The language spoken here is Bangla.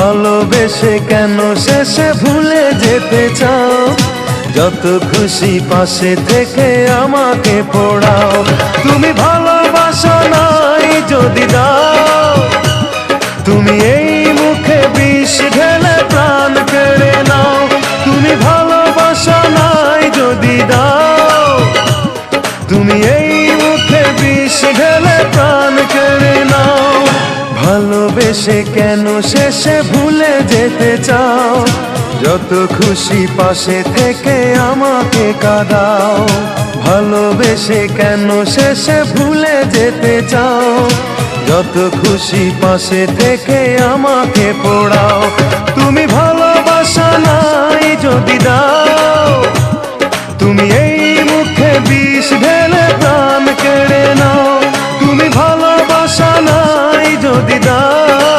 ভালোবেসে কেন শেষে ভুলে যেতে চাও? যত খুশি পাশে থেকে আমাকে পড়াও। তুমি ভালোবাসা নাই যদি দাও, তুমি এই মুখে বিষ ঢেলে প্রাণ কেড়ে নাও। তুমি ভালোবাসা নাই যদি দাও, তুমি এই মুখে বিষ ঢেলে প্রাণ কেড়ে নাও। ভালোবেসে কেন শেষে ভুলে যেতে চাও? যত খুশি পাশে থেকে আমাকে কাঁদাও। ভালোবেসে কেন শেষে ভুলে যেতে চাও? যত খুশি পাশে থেকে আমাকে পড়াও। তুমি ভালোবাসা নাই যদি দাও, তুমি এই মুখে বিষ ঢেলে প্রাণ কেড়ে নাও। তুমি ভালোবাসা নাই যদি দাও,